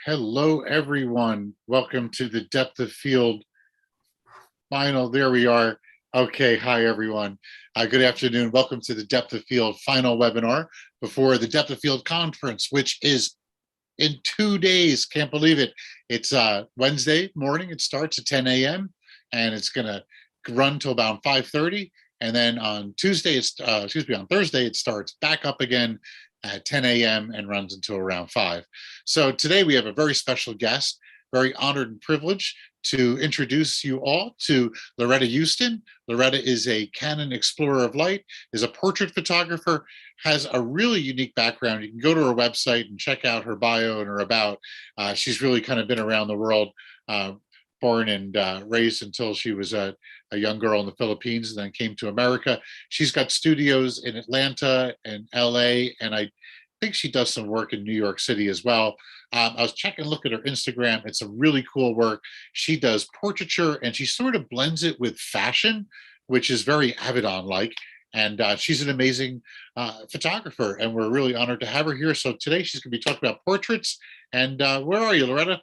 Hello, everyone. Welcome to the Depth of Field final. There we are. Okay. Hi, everyone. Good afternoon. Welcome to the Depth of Field final webinar before the Depth of Field conference, which is in 2 days. Can't believe it. It's Wednesday morning. It starts at 10 a.m. and it's going to run till about 5:30. And then on Tuesday, on Thursday, it starts back up again at 10 a.m. and runs until around 5. So today we have a very special guest, very honored and privileged to introduce you all to Laretta Houston. Laretta is a Canon Explorer of Light, is a portrait photographer, has a really unique background. You can go to her website and check out her bio and her about. She's really kind of been around the world, born and raised until she was a young girl in the Philippines and then came to America. She's got studios in Atlanta and LA, and I think she does some work in New York City as well. I was checking, look at her Instagram. It's a really cool work. She does portraiture and she sort of blends it with fashion, which is very Avedon-like. And she's an amazing photographer, and we're really honored to have her here. So today she's going to be talking about portraits. And where are you, Laretta?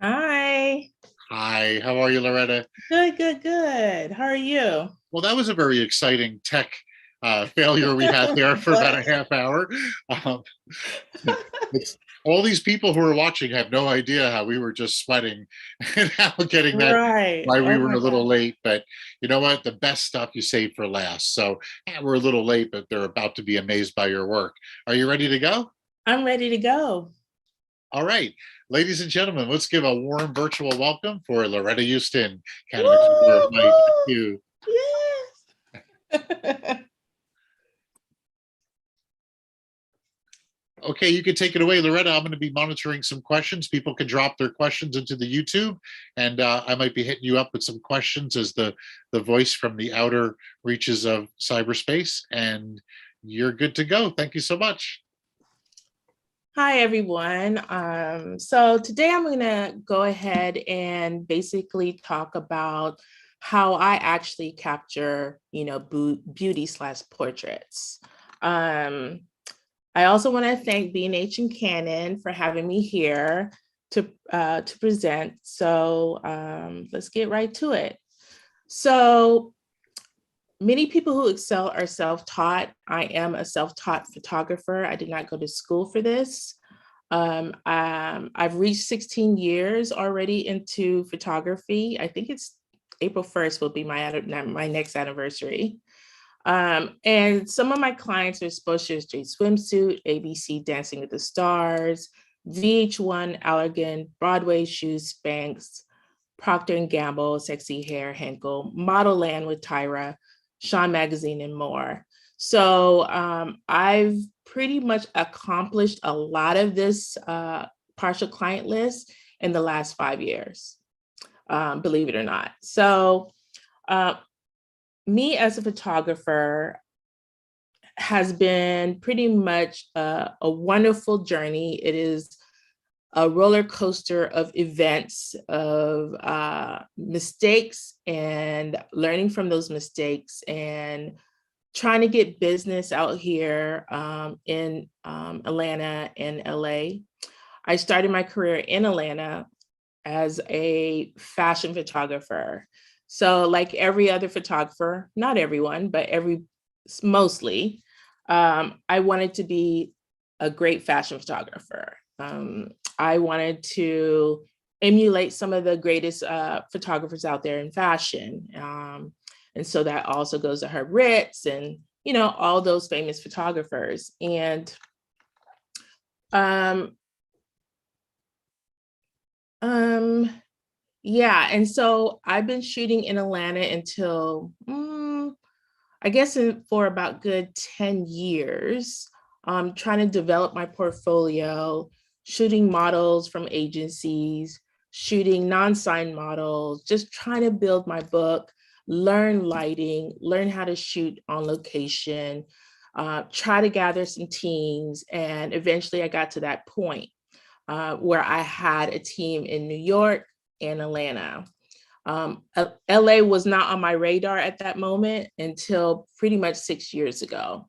Hi. Hi, how are you, Laretta? Good. How are you? Well, that was a very exciting tech failure we had there for about a half hour. Um, it's, all these people who are watching have no idea how we were just sweating and how getting that, Right. why we Oh were my a little God. late. But you know what? The best stuff you save for last. So we're a little late, but they're about to be amazed by your work. Are you ready to go? I'm ready to go. All right, ladies and gentlemen, let's give a warm virtual welcome for Laretta Houston, Woo, Canon Explorer of Light. Thank woo. you. Yes. Okay, you can take it away, Laretta. I'm going to be monitoring some questions. People can drop their questions into the YouTube, and I might be hitting you up with some questions as the voice from the outer reaches of cyberspace. And you're good to go. Thank you so much. Hi, everyone. So today I'm going to go ahead and basically talk about how I actually capture, beauty/portraits. I also want to thank B&H and Canon for having me here to present. So let's get right to it. So many people who excel are self-taught. I am a self-taught photographer. I did not go to school for this. I've reached 16 years already into photography. I think it's April 1st will be my next anniversary. And some of my clients are Sposher's J Swimsuit, ABC Dancing with the Stars, VH1, Allergan, Broadway Shoes, Spanx, Procter & Gamble, Sexy Hair, Henkel, Model Land with Tyra, Sean Magazine, and more. So I've pretty much accomplished a lot of this partial client list in the last 5 years, believe it or not. So me as a photographer has been pretty much a wonderful journey. It is a roller coaster of events, of mistakes, and learning from those mistakes, and trying to get business out here in Atlanta and LA. I started my career in Atlanta as a fashion photographer. So like every other photographer, not everyone, but mostly, I wanted to be a great fashion photographer. I wanted to emulate some of the greatest photographers out there in fashion. And so that also goes to Herb Ritz and, all those famous photographers. And yeah, and so I've been shooting in Atlanta until, I guess for about good 10 years, trying to develop my portfolio, shooting models from agencies, shooting non-signed models, just trying to build my book, learn lighting, learn how to shoot on location, try to gather some teams. And eventually I got to that point where I had a team in New York and Atlanta. LA was not on my radar at that moment until pretty much 6 years ago.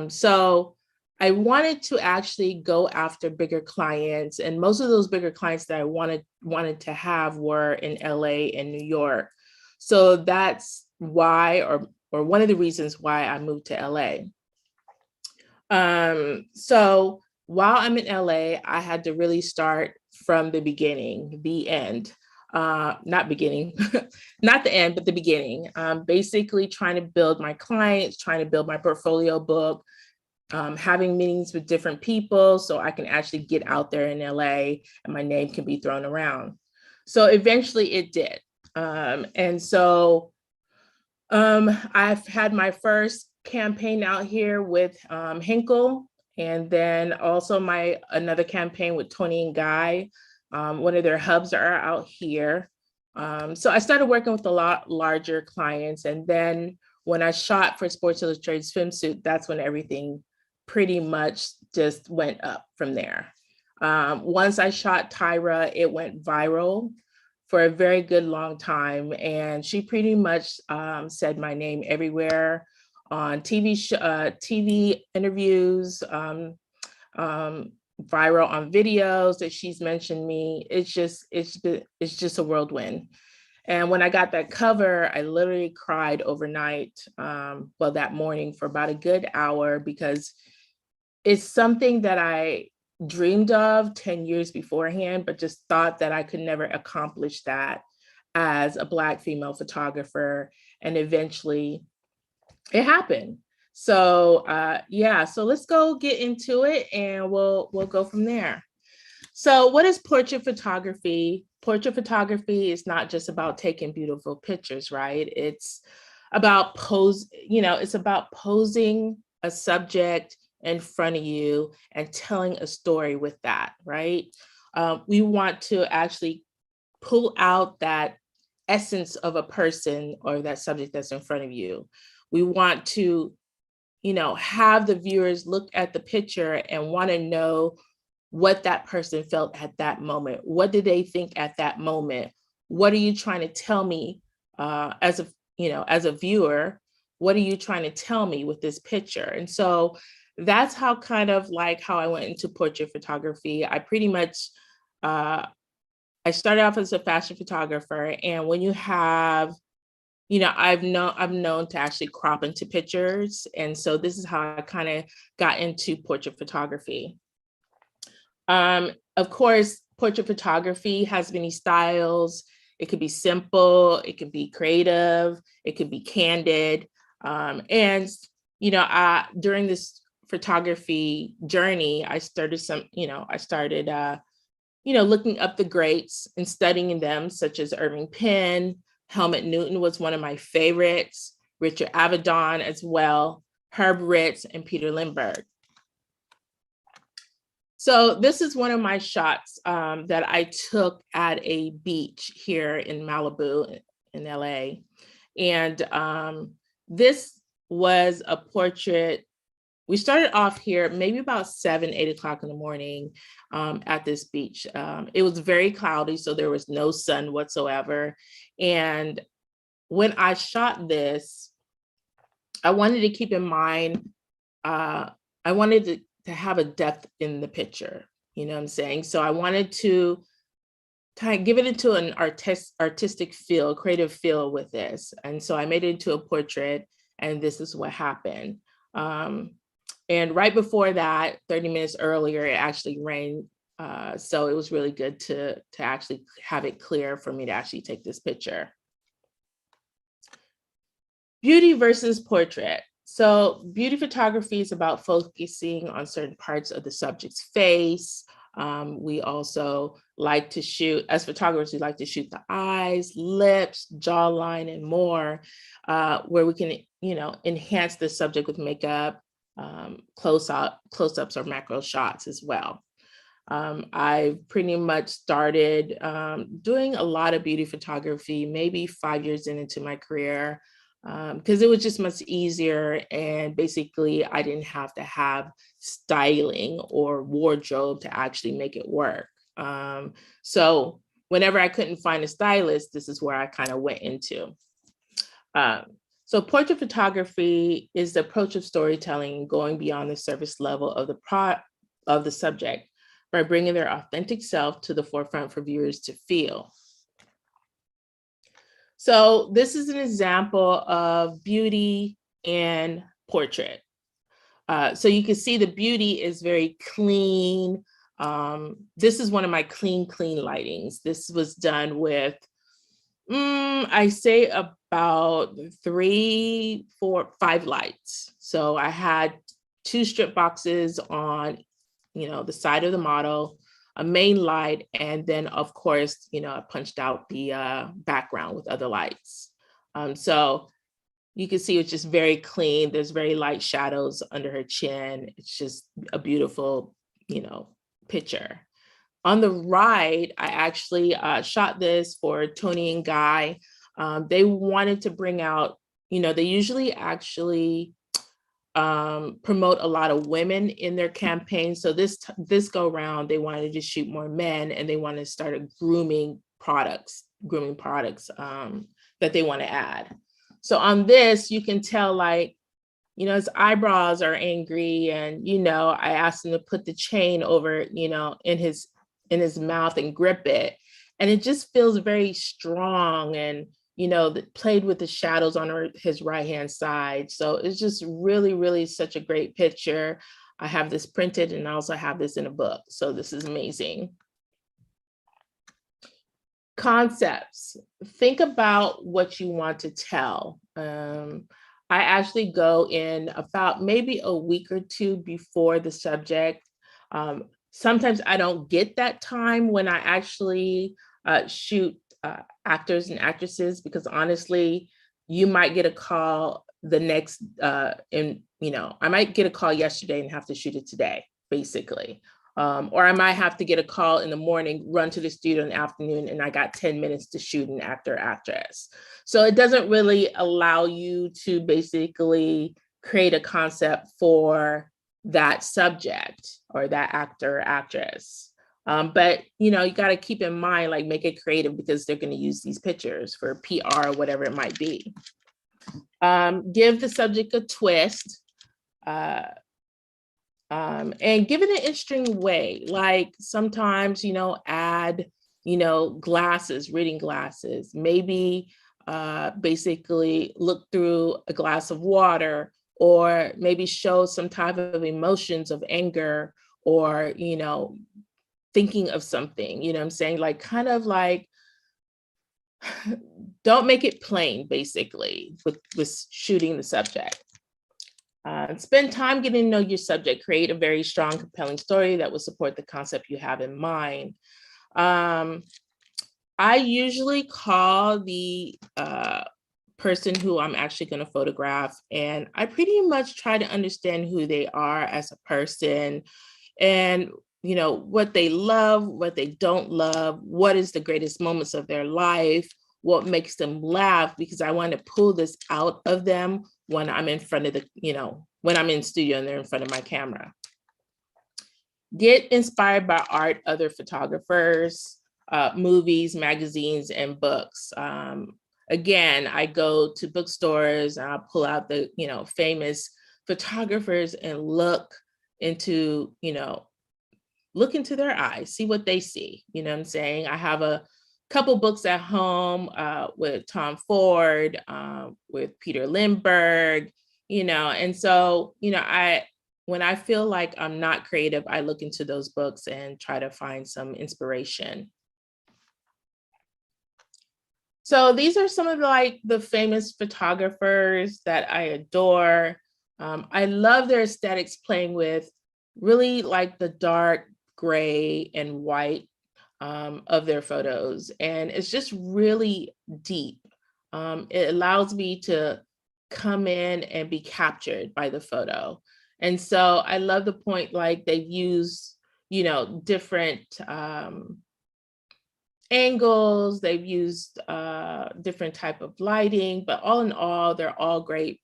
So I wanted to actually go after bigger clients, and most of those bigger clients that I wanted to have were in LA and New York. So that's why, or one of the reasons why I moved to LA. So while I'm in LA, I had to really start from the beginning, the end. Not beginning, not the end, but the beginning. Basically trying to build my clients, trying to build my portfolio book, having meetings with different people so I can actually get out there in LA and my name can be thrown around. So eventually it did. And so I've had my first campaign out here with Hinkle, and then also another campaign with Tony and Guy. One of their hubs are out here. So I started working with a lot larger clients, and then when I shot for Sports Illustrated Swimsuit, that's when everything pretty much just went up from there. Once I shot Tyra, it went viral for a very good long time. And she pretty much said my name everywhere on TV interviews, viral on videos that she's mentioned me. It's just a whirlwind. And when I got that cover, I literally cried overnight, well, that morning for about a good hour, because it's something that I dreamed of 10 years beforehand, but just thought that I could never accomplish that as a Black female photographer. And eventually it happened. So yeah, so let's go get into it and we'll go from there. So what is portrait photography? Portrait photography is not just about taking beautiful pictures, right? It's about it's about posing a subject in front of you and telling a story with that, right? We want to actually pull out that essence of a person or that subject that's in front of you. We want to, have the viewers look at the picture and want to know what that person felt at that moment. What did they think at that moment? What are you trying to tell me as a viewer? What are you trying to tell me with this picture? And so that's how how I went into portrait photography. I pretty much, I started off as a fashion photographer, and when you have, I'm known to actually crop into pictures. And so this is how I kind of got into portrait photography. Of course, portrait photography has many styles. It could be simple, it could be creative, it could be candid. And during this photography journey, I started looking up the greats and studying them, such as Irving Penn. Helmut Newton was one of my favorites, Richard Avedon as well, Herb Ritts, and Peter Lindbergh. So this is one of my shots that I took at a beach here in Malibu in LA. And this was a portrait. We started off here maybe about 7-8 o'clock in the morning at this beach. It was very cloudy, so there was no sun whatsoever. And when I shot this, I wanted to keep in mind, I wanted to have a depth in the picture, you know what I'm saying? So I wanted to kind of give it into an artistic feel, creative feel with this. And so I made it into a portrait, and this is what happened. And right before that, 30 minutes earlier, it actually rained. So it was really good to actually have it clear for me to actually take this picture. Beauty versus portrait. So beauty photography is about focusing on certain parts of the subject's face. We also like to shoot, as photographers, we like to shoot the eyes, lips, jawline, and more, where we can, enhance the subject with makeup, close-ups or macro shots as well. I pretty much started doing a lot of beauty photography, maybe 5 years into my career, because it was just much easier. And basically, I didn't have to have styling or wardrobe to actually make it work. So whenever I couldn't find a stylist, this is where I kind of went into. So portrait photography is the approach of storytelling going beyond the surface level of the subject by bringing their authentic self to the forefront for viewers to feel. So this is an example of beauty and portrait. So you can see the beauty is very clean. This is one of my clean lightings. This was done with, I say about 3, 4, 5 lights. So I had 2 strip boxes on, the side of the model, a main light, and then of course, I punched out the background with other lights. So you can see it's just very clean. There's very light shadows under her chin. It's just a beautiful, picture. On the right, I actually shot this for Tony and Guy. They wanted to bring out, they usually actually promote a lot of women in their campaign. So this go round, they wanted to shoot more men, and they wanted to start grooming products that they want to add. So on this, you can tell, like, his eyebrows are angry, and I asked him to put the chain over, in his mouth and grip it, and it just feels very strong, and that played with the shadows on his right hand side. So it's just really, really such a great picture. I have this printed, and I also have this in a book. So this is amazing. Concepts. Think about what you want to tell. I actually go in about maybe a week or 2 before the subject. Sometimes I don't get that time when I actually shoot actors and actresses, because honestly, you might get a call the next, I might get a call yesterday and have to shoot it today, basically. Or I might have to get a call in the morning, run to the studio in the afternoon, and I got 10 minutes to shoot an actor or actress. So it doesn't really allow you to basically create a concept for that subject or that actor or actress. But you got to keep in mind, like, make it creative, because they're going to use these pictures for PR or whatever it might be. Give the subject a twist. And give it an interesting way. Like sometimes, add, glasses, reading glasses, maybe basically look through a glass of water, or maybe show some type of emotions of anger, or, thinking of something, I'm saying, like, kind of like, don't make it plain, basically, with shooting the subject. Spend time getting to know your subject. Create a very strong, compelling story that will support the concept you have in mind. I usually call the person who I'm actually going to photograph, and I pretty much try to understand who they are as a person, and what they love, what they don't love, what is the greatest moments of their life, what makes them laugh, because I want to pull this out of them when I'm in front of when I'm in studio and they're in front of my camera. Get inspired by art, other photographers, movies, magazines, and books. Again, I go to bookstores and I'll pull out the, famous photographers and look into their eyes, see what they see. You know what I'm saying? I have a couple books at home with Tom Ford, with Peter Lindbergh, and so, when I feel like I'm not creative, I look into those books and try to find some inspiration. So these are some of the famous photographers that I adore. I love their aesthetics, playing with really like the dark gray and white of their photos. And it's just really deep. It allows me to come in and be captured by the photo. And so I love the point, like, they've used, different angles, they've used different type of lighting, but all in all, they're all great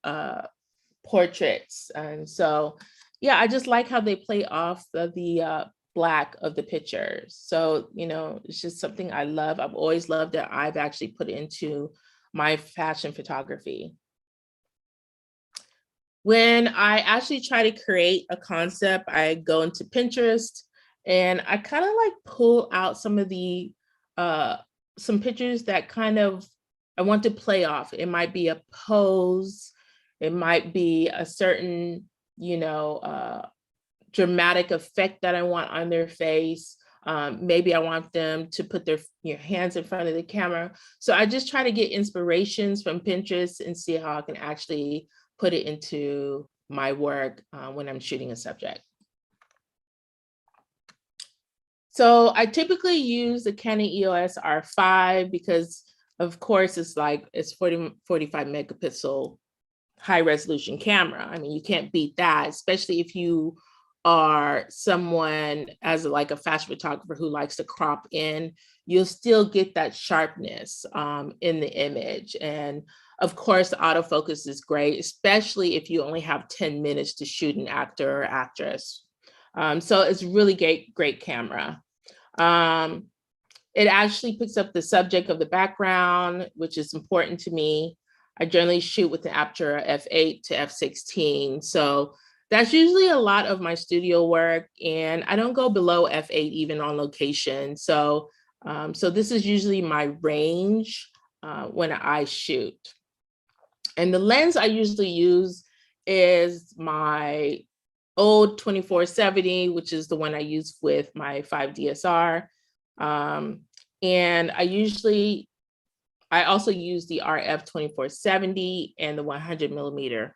portraits. And so, yeah, I just like how they play off the Black of the pictures. So, it's just something I love. I've always loved it. I've actually put it into my fashion photography. When I actually try to create a concept, I go into Pinterest and I kind of like pull out some of the some pictures that kind of I want to play off. It might be a pose, it might be a certain, dramatic effect that I want on their face. Maybe I want them to put their hands in front of the camera. So I just try to get inspirations from Pinterest and see how I can actually put it into my work when I'm shooting a subject. So I typically use the Canon EOS R5 because of course it's 45 megapixel high resolution camera. I mean, you can't beat that, especially if you are someone as like a fashion photographer who likes to crop in, you'll still get that sharpness in the image. And of course, the autofocus is great, especially if you only have 10 minutes to shoot an actor or actress. So it's really great camera. It actually picks up the subject of the background, which is important to me. I generally shoot with an aperture f8 to f16. So that's usually a lot of my studio work, and I don't go below f8 even on location. So, so this is usually my range when I shoot. And the lens I usually use is my old 24-70, which is the one I use with my 5 DSR. And I also use the RF 24-70 and the 100 millimeter.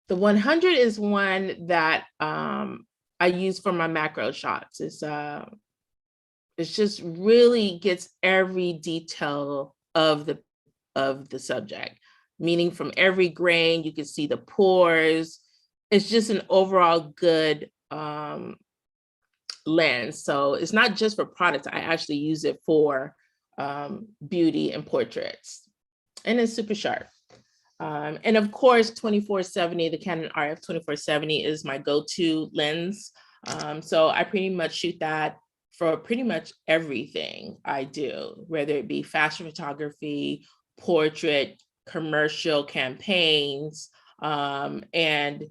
The 100 is one that I use for my macro shots. It's just really gets every detail of the subject, meaning from every grain, you can see the pores. It's just an overall good lens. So it's not just for products. I actually use it for beauty and portraits, and it's super sharp. And of course, 24-70, the Canon RF 24-70 is my go-to lens. So I pretty much shoot that for pretty much everything I do, whether it be fashion photography, portrait, commercial campaigns, and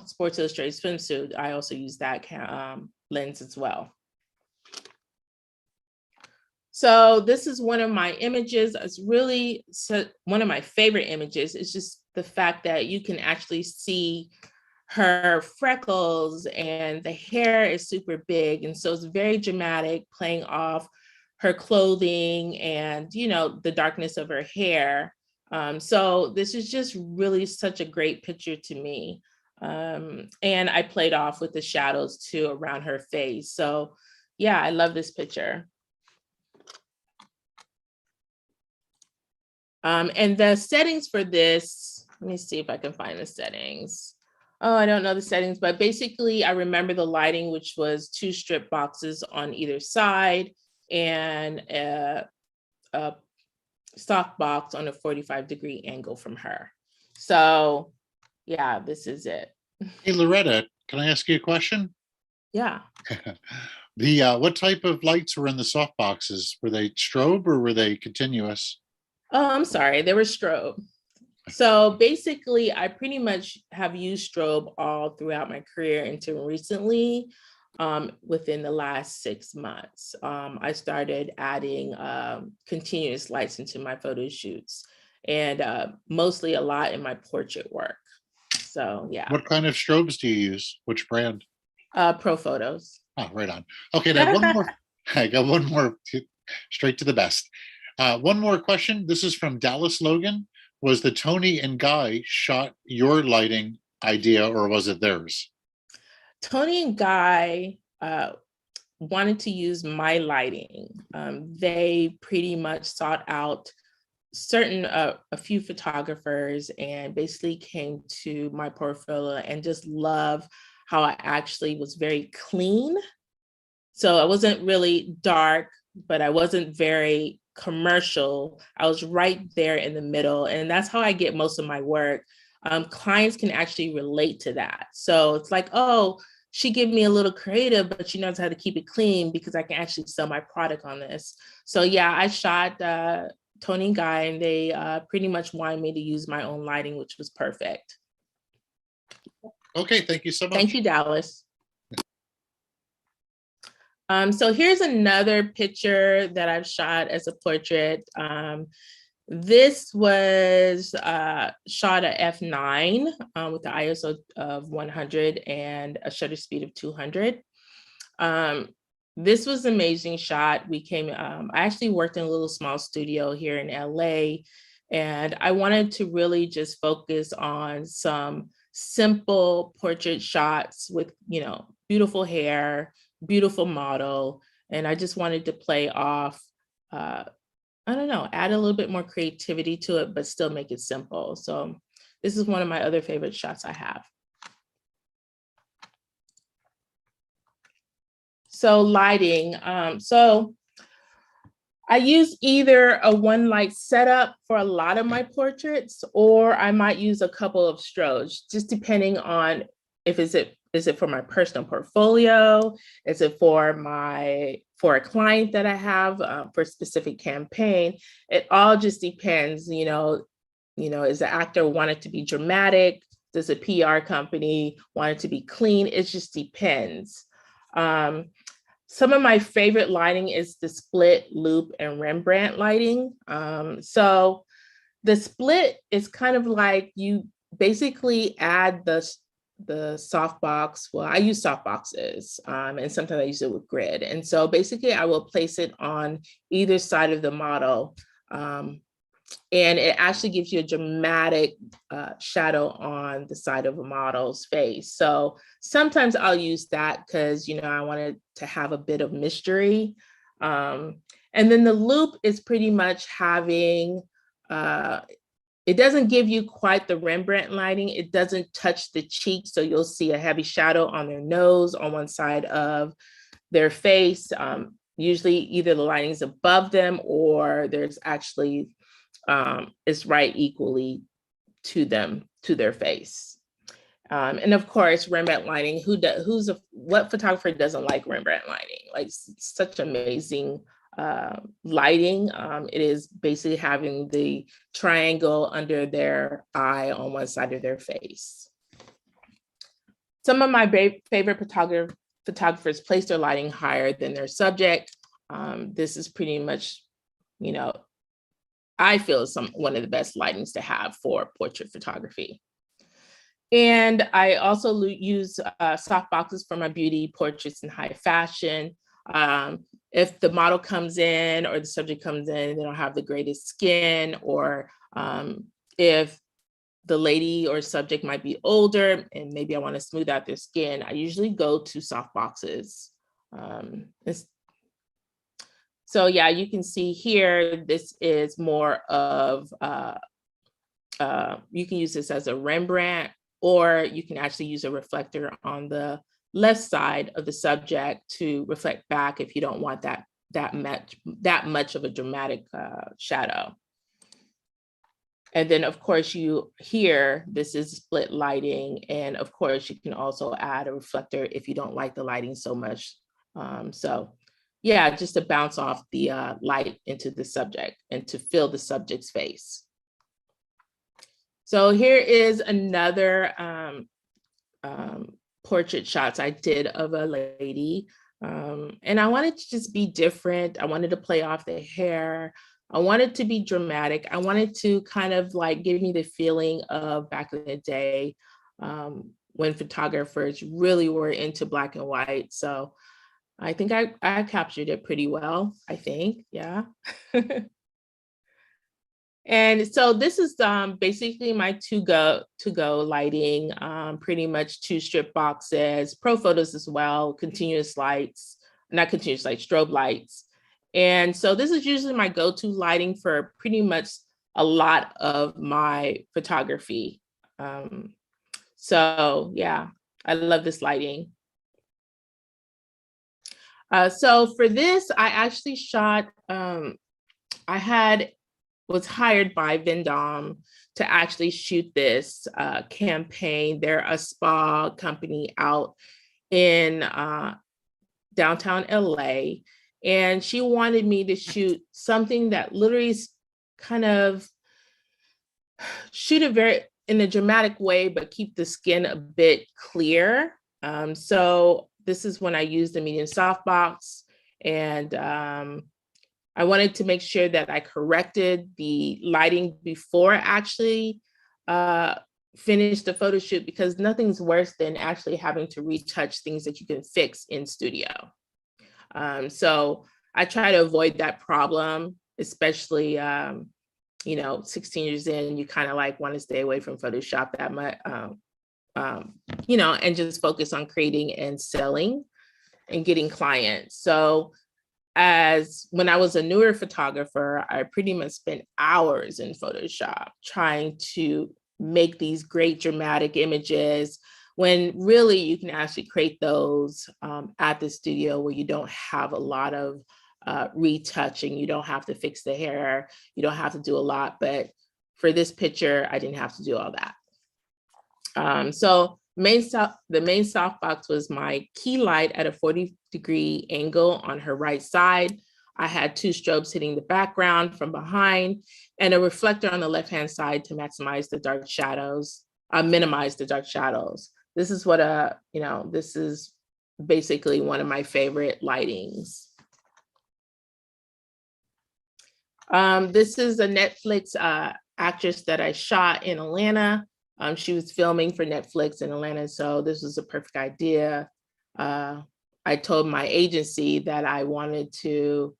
Sports Illustrated swimsuit. I also use that lens as well. So this is one of my images. It's really one of my favorite images. It's just the fact that you can actually see her freckles and the hair is super big. And so it's very dramatic, playing off her clothing and, the darkness of her hair. So this is just really such a great picture to me. And I played off with the shadows too around her face. So yeah, I love this picture. And the settings for this, let me see if I can find the settings. Oh, I don't know the settings, but basically I remember the lighting, which was 2 strip boxes on either side and a soft box on a 45-degree angle from her. So yeah, this is it. Hey, Loretta, can I ask you a question? Yeah. What type of lights were in the soft boxes? Were they strobe or were they continuous? Oh, I'm sorry, they were strobe. So basically, I pretty much have used strobe all throughout my career until recently, within the last 6 months. I started adding continuous lights into my photo shoots, and mostly a lot in my portrait work. So yeah. What kind of strobes do you use? Which brand? Pro Photos. Oh, right on. Okay, now one more. I got one more, straight to the best. One more question. This is from Dallas Logan. Was the Tony and Guy shot your lighting idea or was it theirs? Tony and Guy wanted to use my lighting. They pretty much sought out a few photographers and basically came to my portfolio and just love how I actually was very clean. So I wasn't really dark, but I wasn't very commercial. I was right there in the middle. And that's how I get most of my work. Clients can actually relate to that. So it's like, oh, she gave me a little creative, but she knows how to keep it clean because I can actually sell my product on this. So yeah, I shot toning guy, and they pretty much wanted me to use my own lighting, which was perfect. Okay, thank you so much. Thank you, Dallas. So here's another picture that I've shot as a portrait. This was shot at f9 with the ISO of 100 and a shutter speed of 200. This was an amazing shot. I actually worked in a little small studio here in LA, and I wanted to really just focus on some simple portrait shots with, beautiful hair, beautiful model. And I just wanted to play off, I don't know, add a little bit more creativity to it, but still make it simple. So this is one of my other favorite shots I have. So lighting, so I use either a one light setup for a lot of my portraits, or I might use a couple of strobes, just depending on if is it for my personal portfolio? Is it for a client that I have for a specific campaign? It all just depends, is the actor want it to be dramatic? Does a PR company want it to be clean? It just depends. Some of my favorite lighting is the split, loop, and Rembrandt lighting. So the split is kind of like you basically add the softbox. Well, I use softboxes, and sometimes I use it with grid. And so basically I will place it on either side of the model. And it actually gives you a dramatic shadow on the side of a model's face. So sometimes I'll use that because, I wanted to have a bit of mystery. And then the loop is pretty much having, it doesn't give you quite the Rembrandt lighting. It doesn't touch the cheek. So you'll see a heavy shadow on their nose on one side of their face. Usually either the lighting's above them or there's actually is right equally to them, to their face. And of course, Rembrandt lighting, what photographer doesn't like Rembrandt lighting? Like, such amazing lighting. It is basically having the triangle under their eye on one side of their face. Some of my favorite photographers place their lighting higher than their subject. This is pretty much, I feel one of the best lightings to have for portrait photography. And I also use soft boxes for my beauty portraits and high fashion. If the model comes in or the subject comes in, they don't have the greatest skin, or if the lady or subject might be older and maybe I want to smooth out their skin, I usually go to soft boxes. So yeah, you can see here, this is more of, you can use this as a Rembrandt, or you can actually use a reflector on the left side of the subject to reflect back if you don't want that much of a dramatic shadow. And then of course this is split lighting. And of course you can also add a reflector if you don't like the lighting so much. So yeah, just to bounce off the light into the subject and to fill the subject's face. So here is another portrait shots I did of a lady. And I wanted to just be different. I wanted to play off the hair. I wanted to be dramatic. I wanted to kind of like give me the feeling of back in the day when photographers really were into black and white. So I think I captured it pretty well, I think, yeah. And so this is basically my to-go lighting, pretty much 2 strip boxes, pro photos as well, continuous lights, not continuous lights, strobe lights. And so this is usually my go-to lighting for pretty much a lot of my photography. So yeah, I love this lighting. So for this, I actually shot, was hired by Vendome to actually shoot this campaign. They're a spa company out in downtown LA. And she wanted me to shoot something that literally kind of shoot it very in a dramatic way, but keep the skin a bit clear. So this is when I used the medium softbox, and I wanted to make sure that I corrected the lighting before I actually finish the photo shoot, because nothing's worse than actually having to retouch things that you can fix in studio. So I try to avoid that problem, especially 16 years in, you kind of like want to stay away from Photoshop that much, and just focus on creating and selling and getting clients. So as when I was a newer photographer, I pretty much spent hours in Photoshop trying to make these great dramatic images, when really you can actually create those at the studio where you don't have a lot of retouching. You don't have to fix the hair. You don't have to do a lot. But for this picture, I didn't have to do all that. So the main softbox was my key light at a 40-degree angle on her right side. I had 2 strobes hitting the background from behind, and a reflector on the left-hand side to maximize the dark shadows, minimize the dark shadows. This is what this is basically one of my favorite lightings. This is a Netflix actress that I shot in Atlanta. She was filming for Netflix in Atlanta, so this was a perfect idea. I told my agency that I wanted to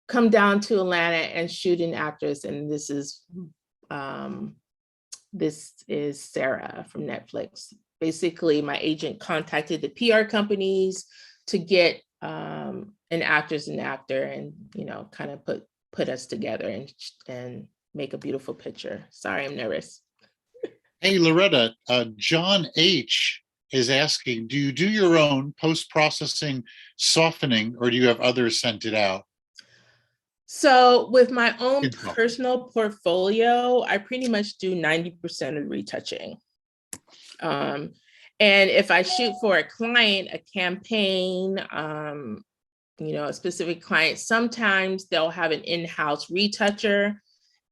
come down to Atlanta and shoot an actress, and this is Sarah from Netflix. Basically, my agent contacted the PR companies to get an actress and actor, and kind of put us together and make a beautiful picture. Sorry, I'm nervous. Hey, Laretta, John H. is asking, do you do your own post-processing softening, or do you have others sent it out? So with my own personal portfolio, I pretty much do 90% of retouching. And if I shoot for a client, a campaign, a specific client, sometimes they'll have an in-house retoucher,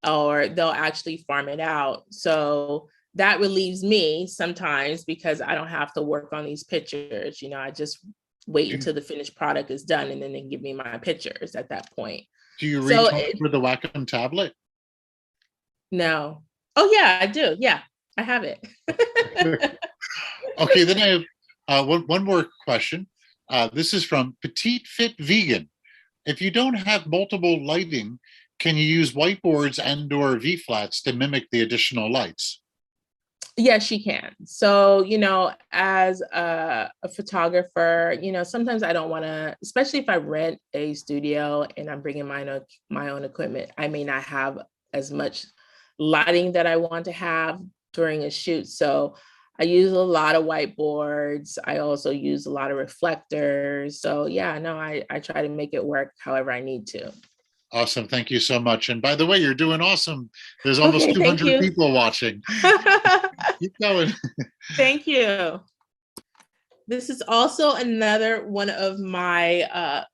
or they'll actually farm it out. So that relieves me sometimes, because I don't have to work on these pictures. I just wait until the finished product is done, and then they give me my pictures at that point. Do you retouch with the Wacom tablet? No. Oh yeah, I do. Yeah, I have it. Okay, then I have one more question. This is from Petite Fit Vegan. If you don't have multiple lighting, can you use whiteboards and/or V-flats to mimic the additional lights? Yes, you can. So, as a photographer, sometimes I don't want to, especially if I rent a studio and I'm bringing my own equipment, I may not have as much lighting that I want to have during a shoot. So I use a lot of whiteboards. I also use a lot of reflectors. So yeah, no, I try to make it work however I need to. Awesome. Thank you so much. And by the way, you're doing awesome. There's almost 200 people watching. Keep going. Thank you. This is also another one of my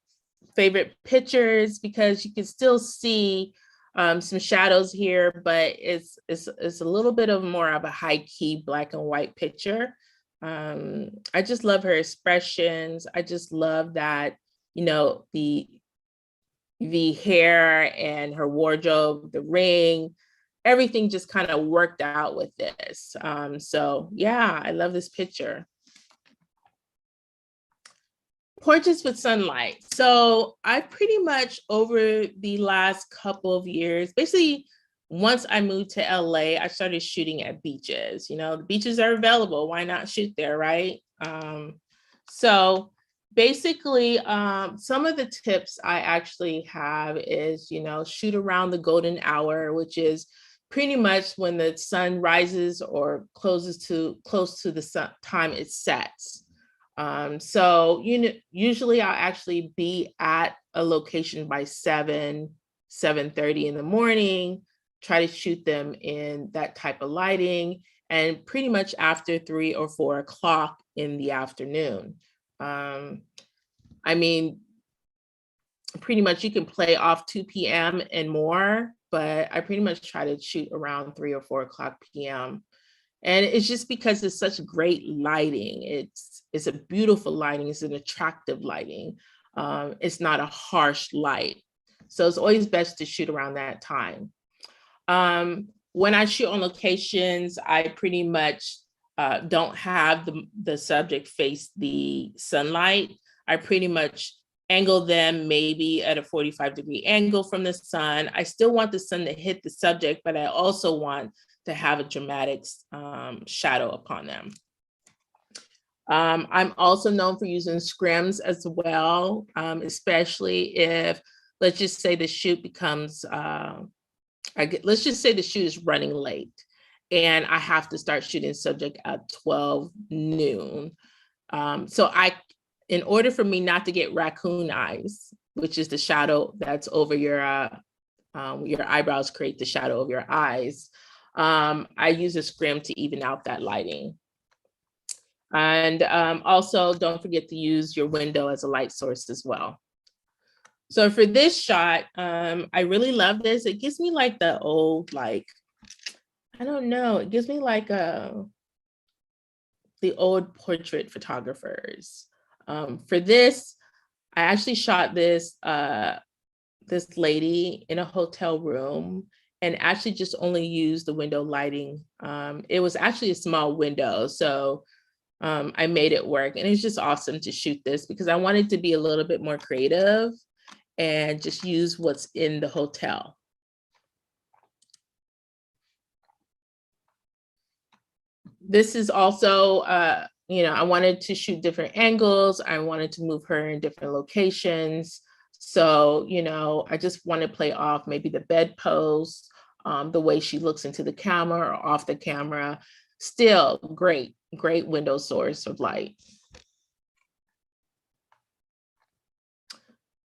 favorite pictures, because you can still see some shadows here, but it's a little bit of more of a high key black and white picture. I just love her expressions. I just love that, the hair and her wardrobe, the ring, everything just kind of worked out with this. So yeah, I love this picture. Portraits with sunlight. So I pretty much, over the last couple of years, basically once I moved to LA, I started shooting at beaches. The beaches are available. Why not shoot there, right? So basically, some of the tips I actually have is, shoot around the golden hour, which is pretty much when the sun rises or close to the time it sets. So usually I'll actually be at a location by 7:30 in the morning, try to shoot them in that type of lighting, and pretty much after 3 or 4 o'clock in the afternoon. I mean, pretty much you can play off 2 p.m. and more. but I pretty much try to shoot around 3 or 4 o'clock p.m. And it's just because it's such great lighting. It's a beautiful lighting. It's an attractive lighting. It's not a harsh light. So it's always best to shoot around that time. When I shoot on locations, I pretty much don't have the subject face the sunlight. I pretty much angle them maybe at a 45-degree angle from the sun. I still want the sun to hit the subject, but I also want to have a dramatic shadow upon them. I'm also known for using scrims as well, especially if, let's just say the shoot becomes, let's just say the shoot is running late and I have to start shooting subject at 12 noon. In order for me not to get raccoon eyes, which is the shadow that's over your eyebrows create the shadow of your eyes, I use a scrim to even out that lighting. And also don't forget to use your window as a light source as well. So for this shot, I really love this. It gives me like the old, like, I don't know, it gives me like the old portrait photographers. For this, I actually shot this this lady in a hotel room and actually just only used the window lighting. It was actually a small window, so I made it work. And it's just awesome to shoot this because I wanted to be a little bit more creative and just use what's in the hotel. This is also, I wanted to shoot different angles. I wanted to move her in different locations. So, I just want to play off maybe the bed pose, the way she looks into the camera or off the camera. Still great window source of light.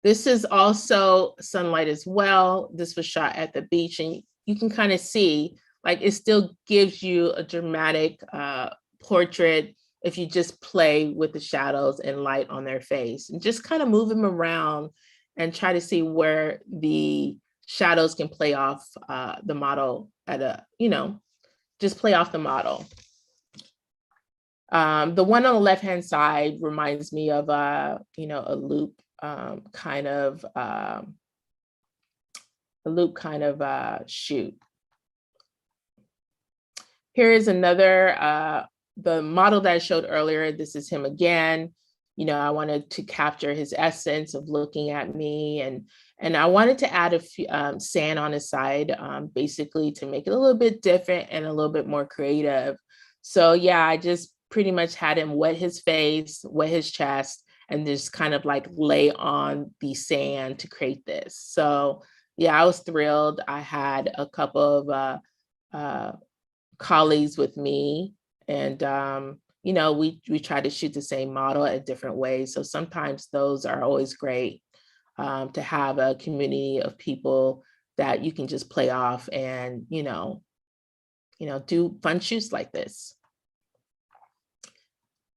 This is also sunlight as well. This was shot at the beach and you can kind of see, like, it still gives you a dramatic portrait if you just play with the shadows and light on their face and just kind of move them around and try to see where the shadows can play off the model at a, just play off the model. The one on the left-hand side reminds me of a loop kind of shoot. Here is another, the model that I showed earlier. This is him again. I wanted to capture his essence of looking at me, and I wanted to add a few sand on his side, basically to make it a little bit different and a little bit more creative. So yeah, I just pretty much had him wet his face, wet his chest, and just kind of like lay on the sand to create this. So yeah, I was thrilled. I had a couple of colleagues with me, and we try to shoot the same model at different ways. So sometimes those are always great, to have a community of people that you can just play off and do fun shoots like this.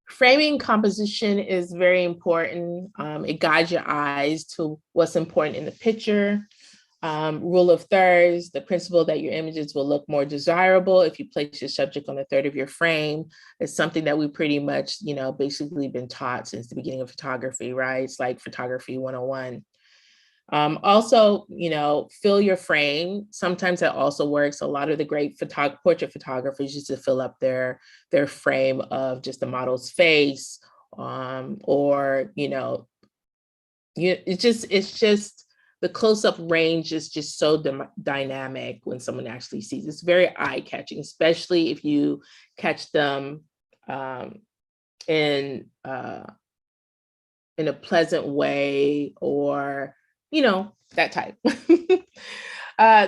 Framing composition is very important. It guides your eyes to what's important in the picture. Rule of thirds, the principle that your images will look more desirable if you place your subject on a third of your frame. It's something that we pretty much, basically been taught since the beginning of photography, right? It's like photography 101. Also, fill your frame. Sometimes that also works. A lot of the great portrait photographers used to fill up their frame of just the model's face, or it's just the close-up range is just so dynamic when someone actually sees. It's very eye-catching, especially if you catch them in a pleasant way, or that type.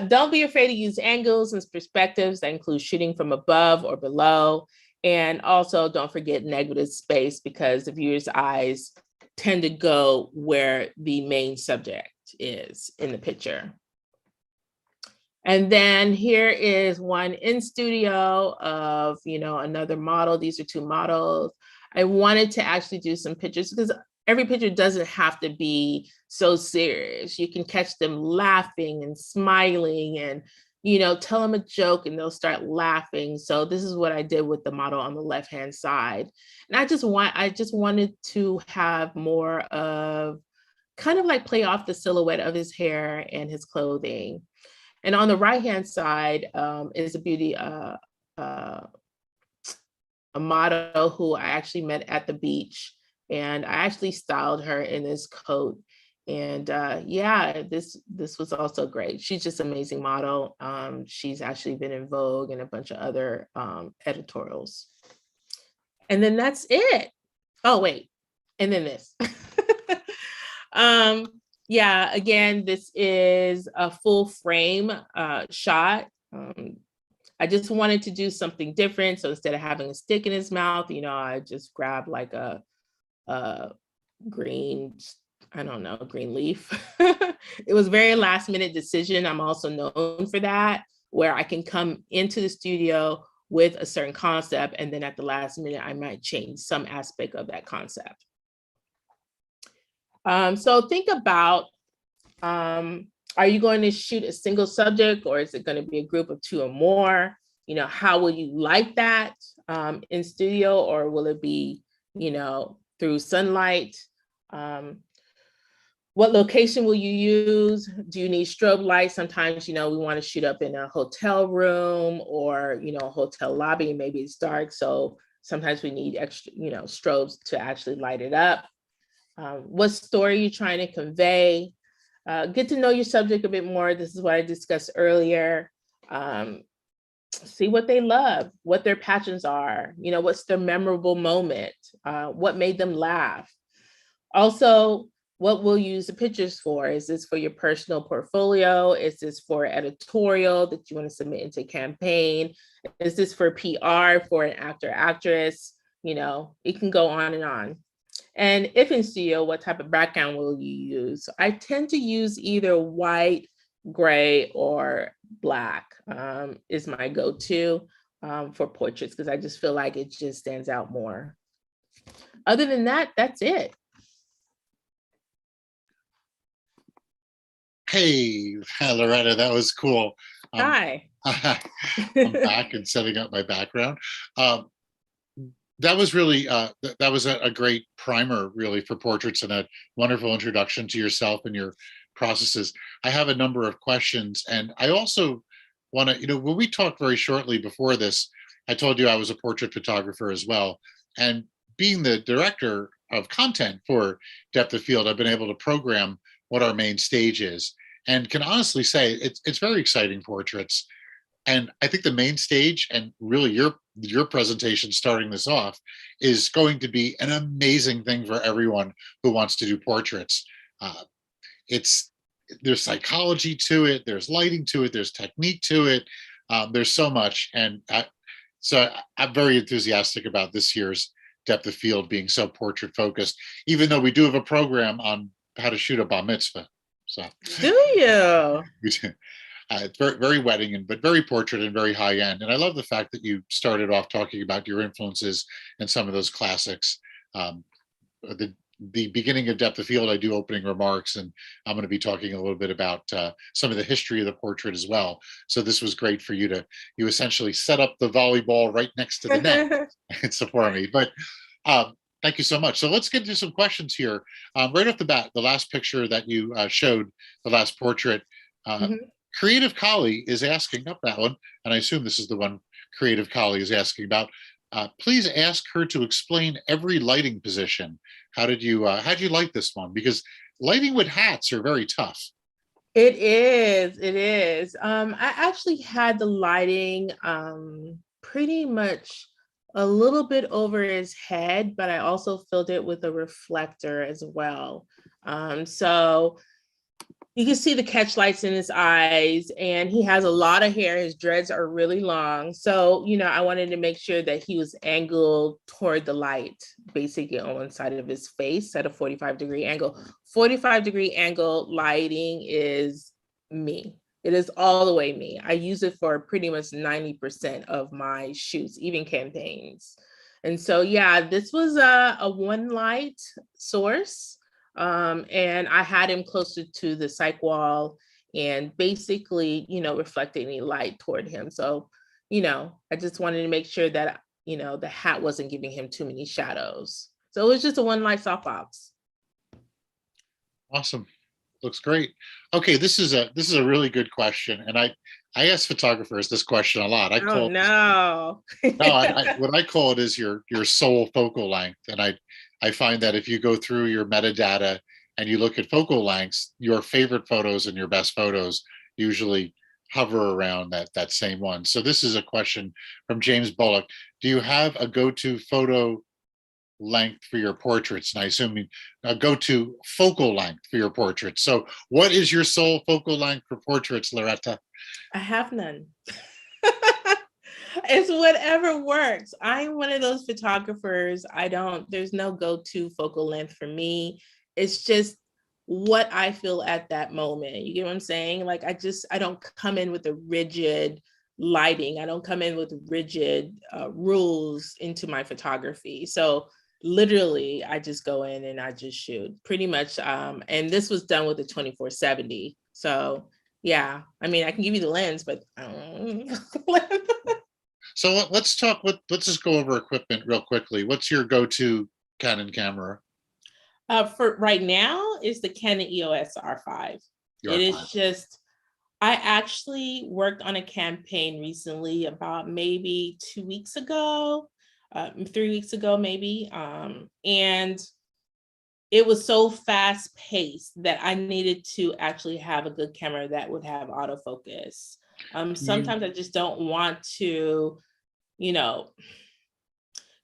Don't be afraid to use angles and perspectives that include shooting from above or below. And also don't forget negative space, because the viewer's eyes tend to go where the main subject is in the picture. And then here is one in studio of, another model. These are two models. I wanted to actually do some pictures because every picture doesn't have to be so serious. You can catch them laughing and smiling and, tell them a joke and they'll start laughing. So this is what I did with the model on the left-hand side. And I just wanted to have more of kind of like play off the silhouette of his hair and his clothing. And on the right-hand side is a beauty, a model who I actually met at the beach, and I actually styled her in this coat. And yeah, this was also great. She's just an amazing model. She's actually been in Vogue and a bunch of other editorials. And then that's it. Oh, wait. And then this. Yeah, again, this is a full frame shot. I just wanted to do something different. So instead of having a stick in his mouth, I just grabbed like a green, I don't know, green leaf. It was a very last minute decision. I'm also known for that, where I can come into the studio with a certain concept, and then at the last minute, I might change some aspect of that concept. So think about, are you going to shoot a single subject, or is it going to be a group of 2 or more? How will you like that in studio, or will it be, through sunlight? What location will you use? Do you need strobe lights? Sometimes, we want to shoot up in a hotel room or, a hotel lobby, and maybe it's dark. So sometimes we need extra, strobes to actually light it up. What story are you trying to convey? Get to know your subject a bit more. This is what I discussed earlier. See what they love, what their passions are, what's their memorable moment, what made them laugh. Also, what we'll use the pictures for. Is this for your personal portfolio? Is this for editorial that you want to submit into campaign? Is this for PR for an actor, actress? It can go on and on. And if in studio, what type of background will you use? I tend to use either white, gray, or black is my go-to for portraits, because I just feel like it just stands out more. Other than that, that's it. Hey, Loretta, that was cool. Hi. I'm back and setting up my background. That was really that was a great primer, really, for portraits, and a wonderful introduction to yourself and your processes. I have a number of questions, and I also want to, when we talked very shortly before this, I told you I was a portrait photographer as well, and being the director of content for Depth of Field, I've been able to program what our main stage is, and can honestly say it's very exciting portraits. And I think the main stage, and really your presentation starting this off, is going to be an amazing thing for everyone who wants to do portraits. There's psychology to it, there's lighting to it, there's technique to it, there's so much. And so I'm very enthusiastic about this year's Depth of Field being so portrait focused, even though we do have a program on how to shoot a bar mitzvah. So do you? It's very, very wedding, but very portrait and very high end. And I love the fact that you started off talking about your influences and some of those classics. The beginning of Depth of Field, I do opening remarks, and I'm going to be talking a little bit about some of the history of the portrait as well. So this was great for you essentially set up the volleyball right next to the net and support me. But thank you so much. So let's get into some questions here. Right off the bat, the last picture that you showed, the last portrait, Creative Collie is asking up that one, and I assume this is the one Creative Collie is asking about. Please ask her to explain every lighting position. How'd you light this one? Because lighting with hats are very tough. It is. I actually had the lighting pretty much a little bit over his head, but I also filled it with a reflector as well. So you can see the catch lights in his eyes, and he has a lot of hair. His dreads are really long. So, I wanted to make sure that he was angled toward the light, basically on one side of his face at a 45-degree angle. 45-degree angle lighting is me. It is all the way me. I use it for pretty much 90% of my shoots, even campaigns. And so, yeah, this was a one light source. And I had him closer to the cyc wall and basically, reflecting any light toward him. So, I just wanted to make sure that, the hat wasn't giving him too many shadows. So it was just a one light softbox. Awesome. Looks great. Okay, this is a really good question, and I ask photographers this question a lot. I Oh call no. no, what I call it is your sole focal length, and I find that if you go through your metadata and you look at focal lengths, your favorite photos and your best photos usually hover around that same one. So this is a question from James Bullock. Do you have a go-to photo length for your portraits? And I assume a go-to focal length for your portraits. So what is your sole focal length for portraits, Laretta? I have none. It's whatever works. I'm one of those photographers. There's no go-to focal length for me. It's just what I feel at that moment. You get what I'm saying? Like, I don't come in with a rigid lighting. I don't come in with rigid rules into my photography. So literally, I just go in and I just shoot pretty much. And this was done with a 24-70. So yeah, I mean, I can give you the lens, but So let's talk. Let's just go over equipment real quickly. What's your go-to Canon camera? For right now is the Canon EOS R5. Your It R5. is just, I actually worked on a campaign recently about maybe 2 weeks ago, 3 weeks ago, maybe. And it was so fast paced that I needed to actually have a good camera that would have autofocus. Sometimes I just don't want to, you know,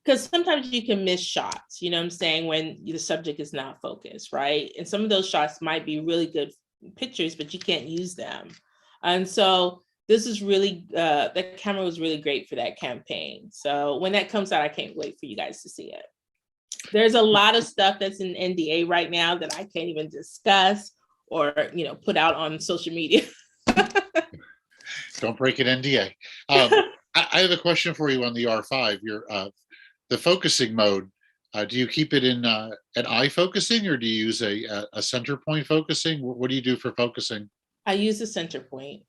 because sometimes you can miss shots, you know what I'm saying, when the subject is not focused, right? And some of those shots might be really good pictures, but you can't use them. And so this is really, the camera was really great for that campaign. So when that comes out, I can't wait for you guys to see it. There's a lot of stuff that's in NDA right now that I can't even discuss or, put out on social media. Don't break an NDA. I have a question for you on the R5. The focusing mode. Do you keep it in an eye focusing, or do you use a center point focusing? What do you do for focusing? I use a center point,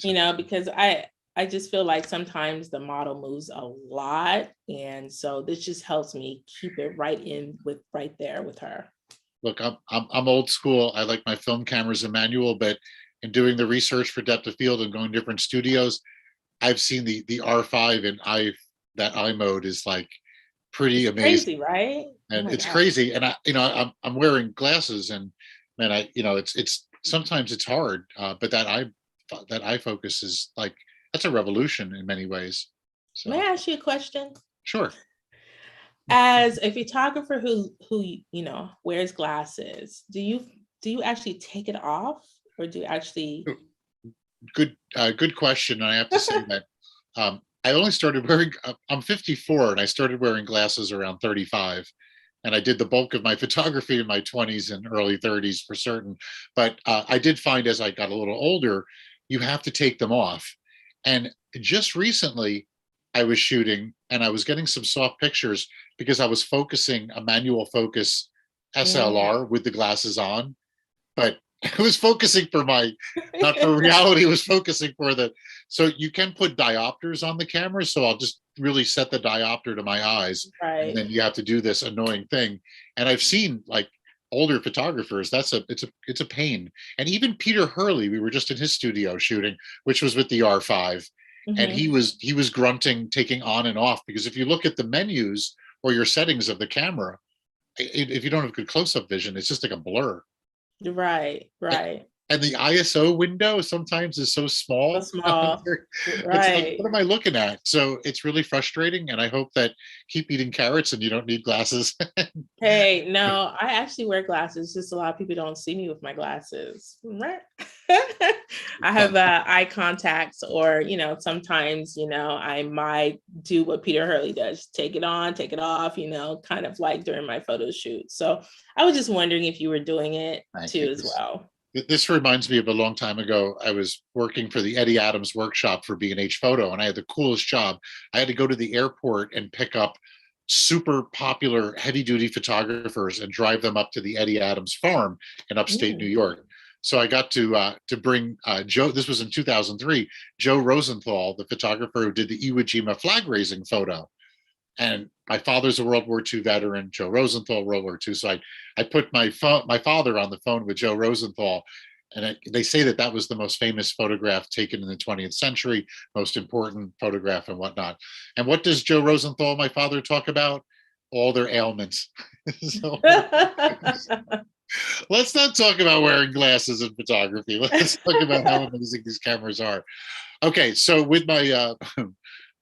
because I just feel like sometimes the model moves a lot. And so this just helps me keep it right there with her. Look, I'm old school. I like my film cameras and manual, but in doing the research for depth of field and going to different studios, I've seen the R5 and that eye mode is like pretty amazing. Crazy, right? And Oh it's God. crazy. And I'm wearing glasses, and man, it's sometimes it's hard, but that eye focus is like, that's a revolution in many ways. So May I ask you a question? sure. As a photographer who wears glasses, do you actually take it off, or do you actually? Good question. And I have to say that I only started wearing. I'm 54, and I started wearing glasses around 35. And I did the bulk of my photography in my 20s and early 30s for certain. But I did find as I got a little older, you have to take them off. And just recently, I was shooting and I was getting some soft pictures because I was focusing a manual focus SLR with the glasses on. But I was focusing for not for reality, it was focusing for so you can put diopters on the camera. So I'll just really set the diopter to my eyes. Right. And then you have to do this annoying thing. And I've seen like older photographers, it's a pain. And even Peter Hurley, we were just in his studio shooting, which was with the R5. And he was grunting, taking on and off, because if you look at the menus or your settings of the camera, if you don't have good close-up vision, it's just like a blur. Right. And the ISO window sometimes is so small. So small. It's Right. like, what am I looking at? So it's really frustrating. And I hope that keep eating carrots and you don't need glasses. Hey, no, I actually wear glasses. Just a lot of people don't see me with my glasses. Right. I have eye contacts, or sometimes I might do what Peter Hurley does: take it on, take it off, kind of like during my photo shoot. So I was just wondering if you were doing it too as well. This reminds me of a long time ago. I was working for the Eddie Adams workshop for B&H Photo, and I had the coolest job. I had to go to the airport and pick up super popular heavy duty photographers and drive them up to the Eddie Adams farm in upstate New Mm. York. So I got to bring Joe. This was in 2003. Joe Rosenthal, the photographer who did the Iwo Jima flag raising photo, and my father's a World War II veteran, Joe Rosenthal, World War II. So I put my father on the phone with Joe Rosenthal, and they say that that was the most famous photograph taken in the 20th century, most important photograph and whatnot. And what does Joe Rosenthal, my father, talk about? All their ailments. So let's not talk about wearing glasses in photography. Let's talk about how amazing these cameras are. Okay, so with my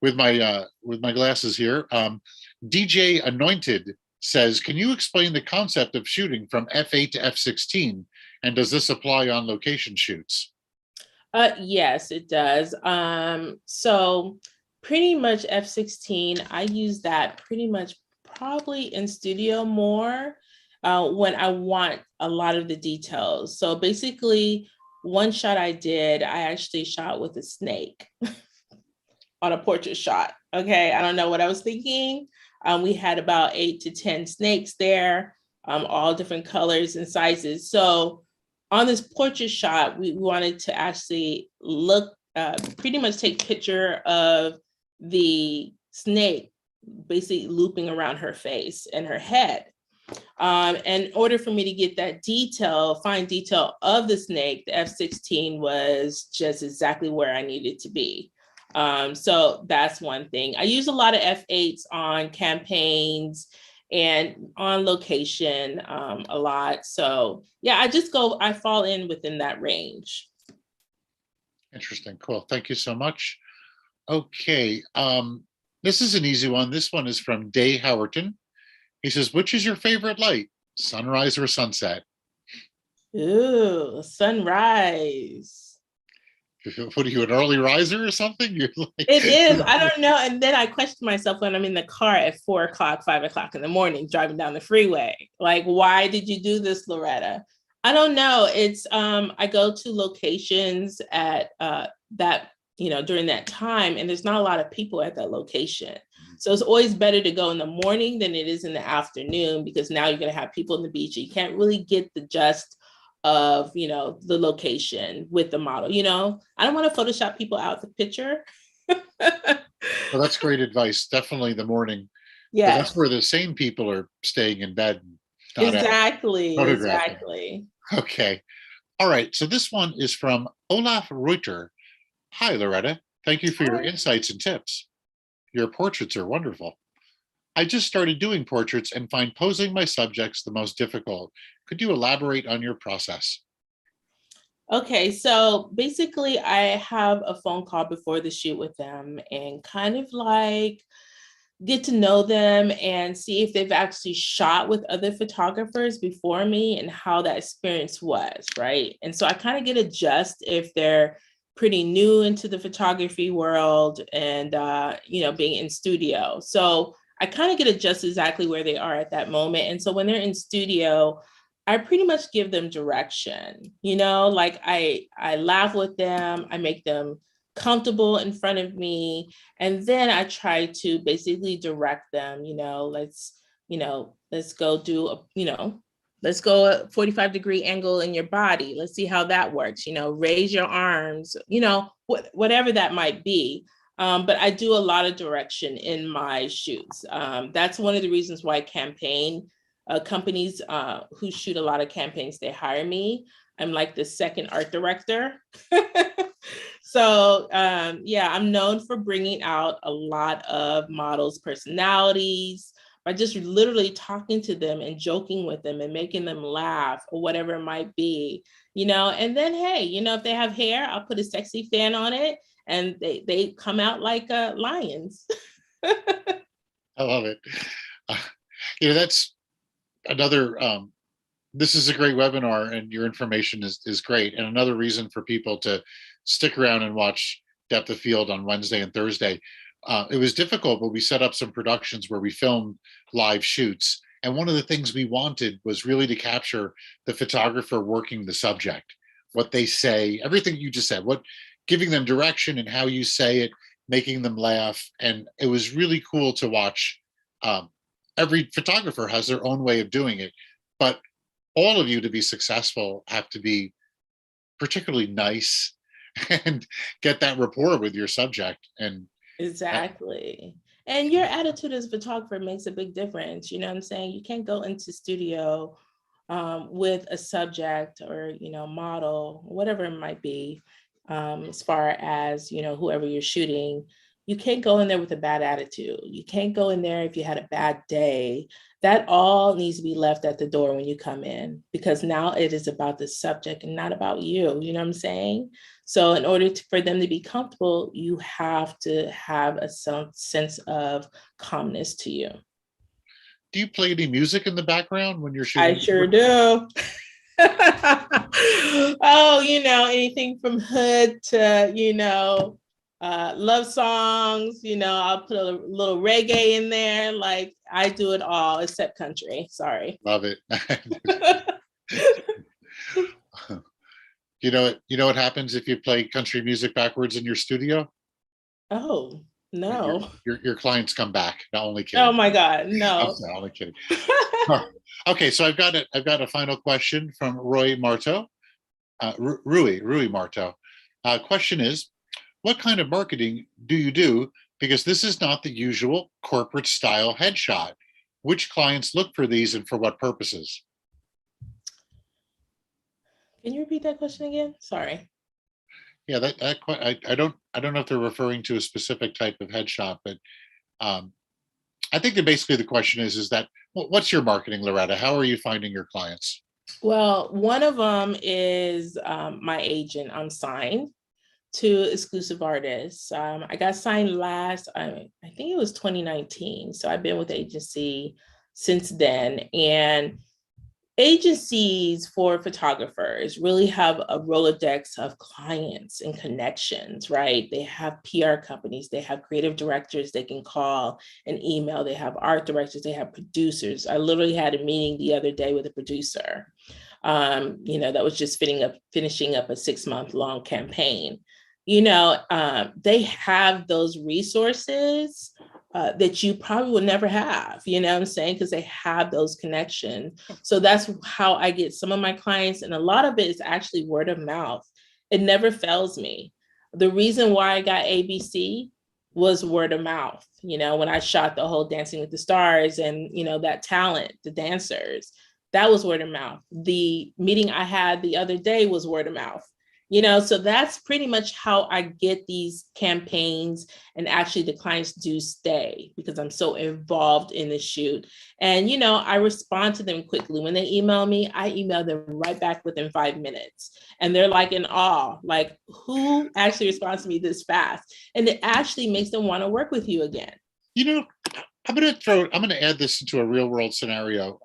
with my glasses here, DJ Anointed says, "Can you explain the concept of shooting from f8 to f16, and does this apply on location shoots?" Yes, it does. So pretty much F16, I use that pretty much probably in studio more when I want a lot of the details. So basically, one shot I did, I actually shot with a snake on a portrait shot. Okay, I don't know what I was thinking. We had about 8 to 10 snakes there, all different colors and sizes. So on this portrait shot, we wanted to actually look, pretty much take picture of the snake basically looping around her face and her head. And in order for me to get that detail, fine detail of the snake, the F16 was just exactly where I needed to be. So that's one thing. I use a lot of F8s on campaigns and on location a lot. So yeah, I fall in within that range. Interesting, cool. Thank you so much. Okay, this is an easy one. This one is from Day Howerton. He says, "Which is your favorite light, sunrise or sunset?" Ooh, sunrise. What are you, an early riser or something? You're like, It is. I don't know. And then I question myself when I'm in the car at 4 o'clock, 5 o'clock in the morning, driving down the freeway. Like, why did you do this, Laretta? I don't know. It's I go to locations at that, during that time, and there's not a lot of people at that location. So it's always better to go in the morning than it is in the afternoon, because now you're gonna have people on the beach. You can't really get the gist of the location with the model. I don't want to Photoshop people out the picture. well, that's great advice. Definitely the morning, because that's Yes, where the same people are staying in bed, not out exactly, photographing. exactly. Okay. All right. So this one is from Olaf Reuter. Hi, Loretta. Thank you for your Hi. insights and tips. Your portraits are wonderful. I just started doing portraits and find posing my subjects the most difficult. Could you elaborate on your process? Okay, so basically I have a phone call before the shoot with them and kind of like get to know them and see if they've actually shot with other photographers before me and how that experience was, right? And so I kind of get a gist if they're pretty new into the photography world and being in studio. So I kind of get a gist exactly where they are at that moment. And so when they're in studio, I pretty much give them direction, like I laugh with them, I make them comfortable in front of me, and then I try to basically direct them, let's go do let's go a 45-degree angle in your body. Let's see how that works, raise your arms, whatever that might be. But I do a lot of direction in my shoots. That's one of the reasons why campaign companies who shoot a lot of campaigns, they hire me. I'm like the second art director. So yeah, I'm known for bringing out a lot of models' personalities by just literally talking to them and joking with them and making them laugh or whatever it might be, and then, hey, if they have hair, I'll put a sexy fan on it and they come out like lions. I love it. Uh, that's another this is a great webinar and your information is great. And another reason for people to stick around and watch Depth of Field on Wednesday and Thursday. It was difficult, but we set up some productions where we filmed live shoots. And one of the things we wanted was really to capture the photographer working the subject. what they say, everything you just said, giving them direction and how you say it, making them laugh. And it was really cool to watch. Every photographer has their own way of doing it, but all of you to be successful have to be particularly nice and get that rapport with your subject. And Exactly. And your attitude as a photographer makes a big difference. You know what I'm saying? You can't go into studio with a subject or, model, whatever it might be, as far as, whoever you're shooting. You can't go in there with a bad attitude. You can't go in there if you had a bad day. That all needs to be left at the door when you come in, because now it is about the subject and not about you. You know what I'm saying? So in order for them to be comfortable, you have to have some sense of calmness to you. do you play any music in the background when you're I shooting? sure do. Oh, anything from hood to, love songs, I'll put a little reggae in there. Like I do it all except country. Sorry. Love it. You know what happens if you play country music backwards in your studio? Oh, Your no. your clients come back. Not only kidding. Oh my God, I'm no. sorry, only kidding. Okay, so I've got a final question from Roy Marto, Rui Marto. Question is, what kind of marketing do you do? Because this is not the usual corporate style headshot. Which clients look for these and for what purposes? Can you repeat that question again? Sorry. Yeah, I don't know if they're referring to a specific type of headshot, but um, I think that basically the question is that what's your marketing, Loretta? How are you finding your clients? Well, one of them is my agent. I'm signed to exclusive artists. I got signed last, I think it was 2019. So I've been with the agency since then. And agencies for photographers really have a Rolodex of clients and connections, right? They have PR companies, they have creative directors they can call and email, they have art directors, they have producers. I literally had a meeting the other day with a producer, that was just finishing up a 6-month long campaign. They have those resources that you probably would never have, you know what I'm saying? Because they have those connections. So that's how I get some of my clients. And a lot of it is actually word of mouth. It never fails me. The reason why I got ABC was word of mouth. When I shot the whole Dancing with the Stars and, that talent, the dancers, that was word of mouth. The meeting I had the other day was word of mouth. So that's pretty much how I get these campaigns. And actually the clients do stay because I'm so involved in the shoot. And, I respond to them quickly. When they email me, I email them right back within 5 minutes. And they're like in awe, like who actually responds to me this fast? And it actually makes them want to work with you again. I'm going to add this into a real world scenario.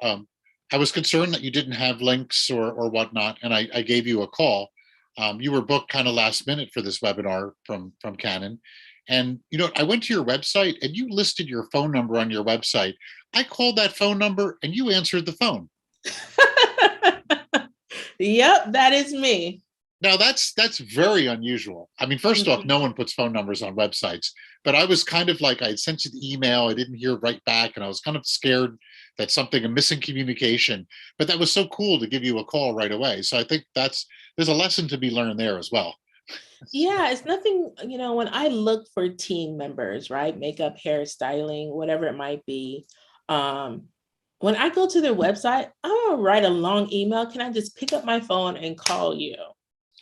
I was concerned that you didn't have links or whatnot, and I gave you a call. You were booked kind of last minute for this webinar from Canon. And I went to your website and you listed your phone number on your website. I called that phone number and you answered the phone. Yep, that is me. Now that's very unusual. I mean, first off, no one puts phone numbers on websites, but I was kind of like, I had sent you the email, I didn't hear right back, and I was kind of scared that a missing communication, but that was so cool to give you a call right away. So I think there's a lesson to be learned there as well. Yeah, it's nothing, when I look for team members, right? Makeup, hair, styling, whatever it might be. When I go to their website, I'm gonna write a long email. Can I just pick up my phone and call you?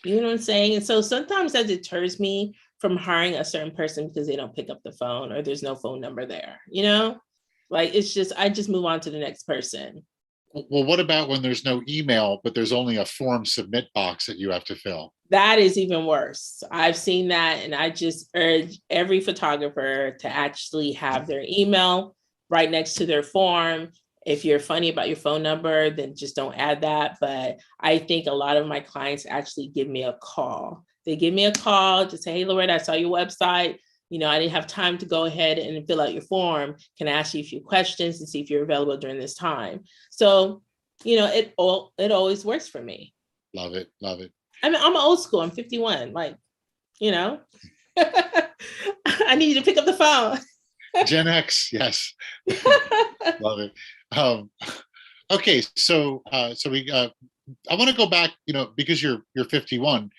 You know what I'm saying? And so sometimes that deters me from hiring a certain person because they don't pick up the phone or there's no phone number there, Like I just move on to the next person. Well, what about when there's no email, but there's only a form submit box that you have to fill? That is even worse. I've seen that, and I just urge every photographer to actually have their email right next to their form. If you're funny about your phone number, then just don't add that. But I think a lot of my clients actually give me a call. They give me a call to say, hey, Loretta, I saw your website. I didn't have time to go ahead and fill out your form. Can I ask you a few questions to see if you're available during this time? So, it always works for me. Love it. Love it. I mean, I'm old school. I'm 51. Like, you know, I need you to pick up the phone. Gen X, yes. Love it. Um, okay, so we I want to go back, because you're 51.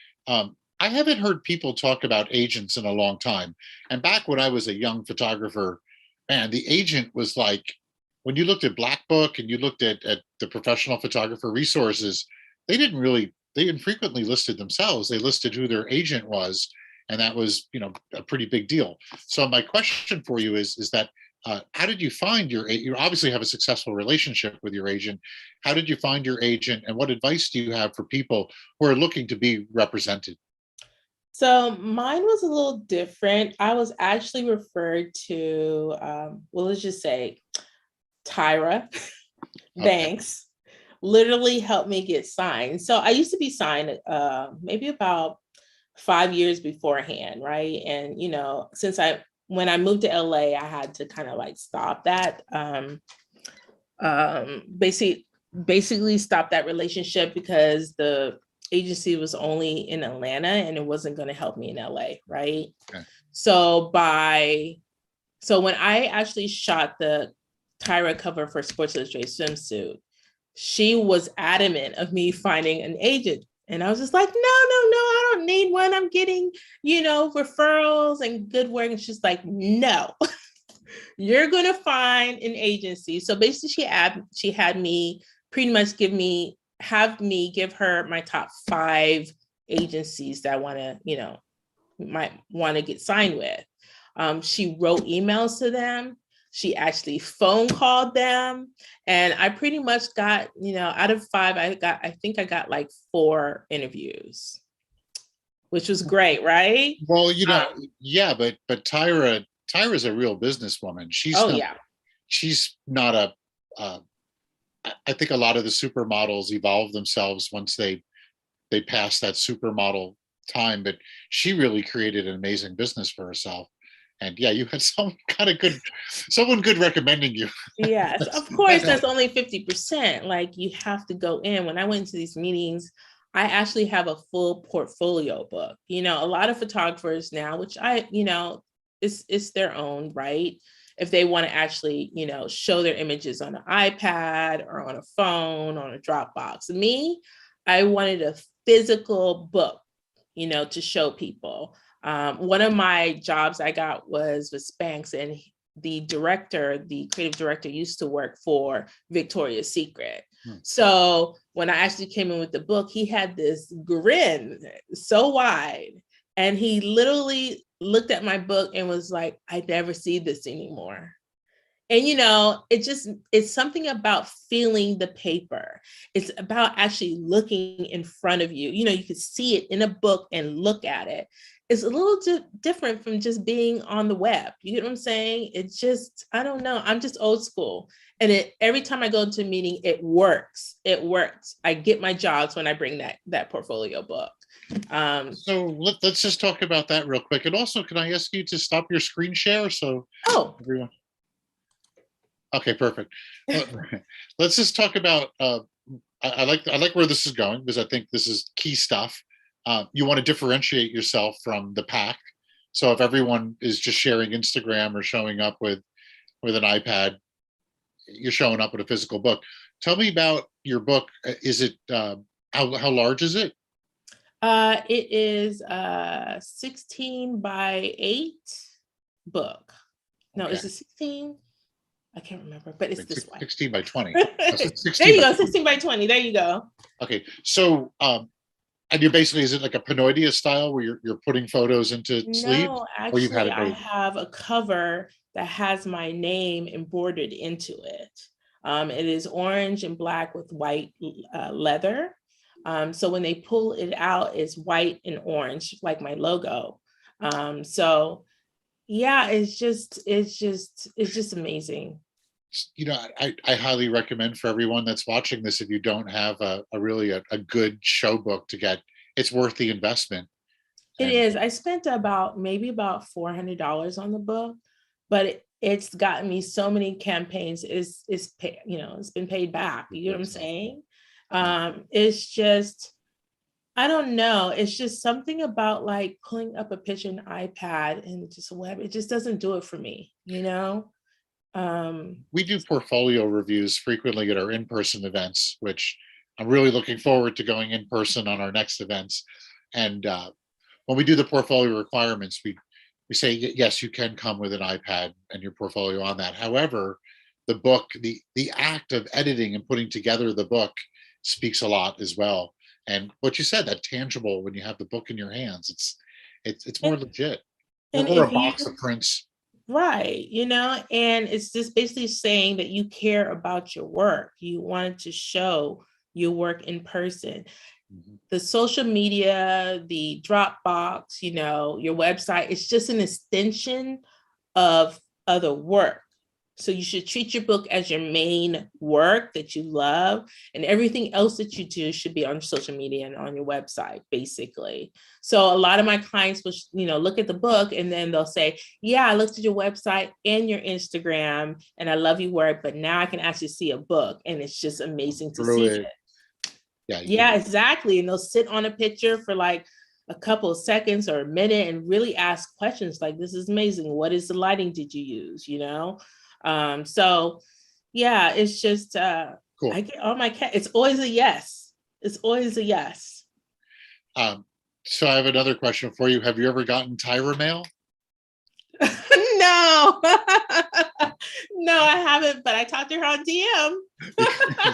I haven't heard people talk about agents in a long time. And back when I was a young photographer, man, the agent was like, when you looked at Black Book and you looked at the professional photographer resources, they infrequently listed themselves. They listed who their agent was, and that was, a pretty big deal. So my question for you is that how did you find you obviously have a successful relationship with your agent. How did you find your agent, and what advice do you have for people who are looking to be represented? So mine was a little different. I was actually referred to, well, let's just say Tyra Okay. Banks literally helped me get signed. So I used to be signed maybe about 5 years beforehand, right? And since when I moved to LA, I had to kind of like stop that. Basically stop that relationship because the agency was only in Atlanta and it wasn't going to help me in LA, right? Okay. So when I actually shot the Tyra cover for Sports Illustrated swimsuit, she was adamant of me finding an agent. And I was just like, no, I don't need one. I'm getting, referrals and good work. And she's like, no, you're going to find an agency. So basically she had me pretty much have me give her my top 5 agencies that I want to, might want to get signed with. She wrote emails to them. She actually phone called them. And I pretty much got, out of 5, I think I got like 4 interviews, which was great, right? Well, yeah, but Tyra's a real businesswoman. Oh yeah. She's not a uh, I think a lot of the supermodels evolve themselves once they pass that supermodel time, but she really created an amazing business for herself. And yeah, you had someone good recommending you. Yes, That's, of course, that that's helps. only 50%. Like you have to go in. When I went to these meetings, I actually have a full portfolio book. A lot of photographers now, which it's their own right. If they want to actually, show their images on an iPad or on a phone, on a Dropbox. Me, I wanted a physical book, to show people. One of my jobs I got was with Spanx, and the creative director, used to work for Victoria's Secret. So when I actually came in with the book, he had this grin so wide, and he literally looked at my book and was like, I never see this anymore. And it's something about feeling the paper. It's about actually looking in front of you. You can see it in a book and look at it. It's a little different from just being on the web. You get what I'm saying? It's just, I don't know. I'm just old school. And every time I go into a meeting, it works. It works. I get my jobs when I bring that portfolio book. So let's just talk about that real quick. And also, can I ask you to stop your screen share so Oh, everyone? Okay, perfect. Let's just talk about. I like where this is going because I think this is key stuff. You want to differentiate yourself from the pack. So if everyone is just sharing Instagram or showing up with an iPad, you're showing up with a physical book. Tell me about your book. Is it how large is it? It is a 16 by 8 book. No, Okay. is it 16? I can't remember, but it's this way. 16 by 20. There 16 you by go, 20. 16 by 20. There you go. Okay. So and you basically, is it like a Panoidia style where you're putting photos into sleeves, No, or you've had actually, it I made? have a cover that has my name embroidered into it. It is orange and black with white leather. So when they pull it out, it's white and orange, like my logo. So yeah, it's just amazing. I highly recommend for everyone that's watching this, if you don't have a really a good show book to get, it's worth the investment. It And is. I spent maybe about $400 on the book, but it's gotten me so many campaigns. It's been paid back. You know what I'm saying? It's just I don't know. It's just something about like pulling up a picture in iPad and just web. It just doesn't do it for me, you know? Um, We do portfolio reviews frequently at our in-person events, which I'm really looking forward to going in person on our next events. And when we do the portfolio requirements, we say yes, you can come with an iPad and your portfolio on that. However, the book, the act of editing and putting together the book speaks a lot as well. And what you said, that tangible when you have the book in your hands, it's more and legit. and Or a if box you of prints. right, you know, and it's just basically saying that you care about your work. You wanted to show your work in person. Mhm. The social media, the Dropbox, you know, your website, it's just an extension of other work. So you should treat your book as your main work that you love, and everything else that you do should be on social media and on your website, basically. So a lot of my clients will, you know, look at the book and then they'll say, "Yeah, I looked at your website and your Instagram, and I love your work, but now I can actually see a book, and it's just amazing to Through see it. it." Yeah, you Yeah, can. exactly. And they'll sit on a picture for like a couple of seconds or a minute and really ask questions like, "This is amazing. What is the lighting did you use?" You know? So yeah, it's just I Cool. get all my cat, it's always a yes. It's always a yes. Um, so I have another question for you. Have you ever gotten Tyra mail? No. No, I haven't, but I talked to her on DM.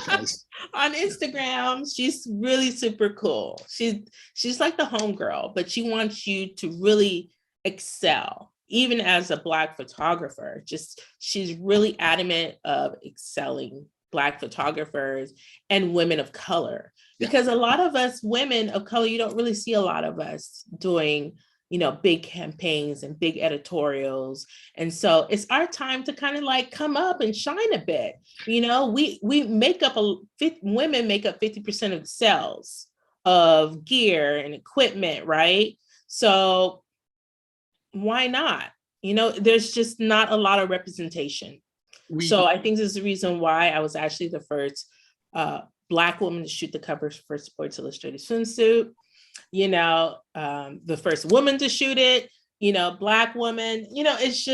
Nice. On Instagram. She's really super cool. She's like the homegirl, but she wants you to really excel, even as a Black photographer. Just she's really adamant of excelling Black photographers and women of color. Yeah. Because a lot of us women of color, you don't really see a lot of us doing, you know, big campaigns and big editorials. And so it's our time to kind of like come up and shine a bit. You know, we make up women make up 50% of the sales of gear and equipment, right? So why not? You know, there's just not a lot of representation. We So I think this is the reason why I was actually the first Black woman to shoot the covers for Sports Illustrated swimsuit. You know, the first woman to shoot it. You know, Black woman. You know, it's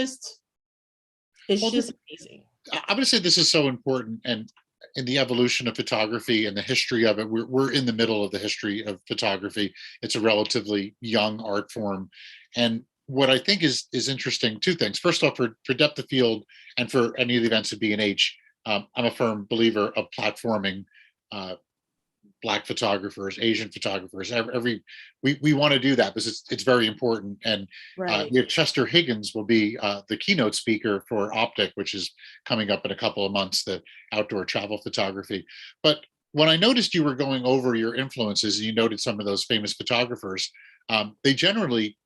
well, just amazing. I'm going to say this is so important, and in the evolution of photography and the history of it, we're in the middle of the history of photography. It's a relatively young art form, and what I think is interesting. Two things. First off, for depth of field and for any of the events at B&H, I'm a firm believer of platforming. Uh, Black photographers, Asian photographers, we want to do that because it's very important. And Right. we have Chester Higgins will be the keynote speaker for Optic, which is coming up in a couple of months, the outdoor travel photography. But when I noticed you were going over your influences and you noted some of those famous photographers, they generally,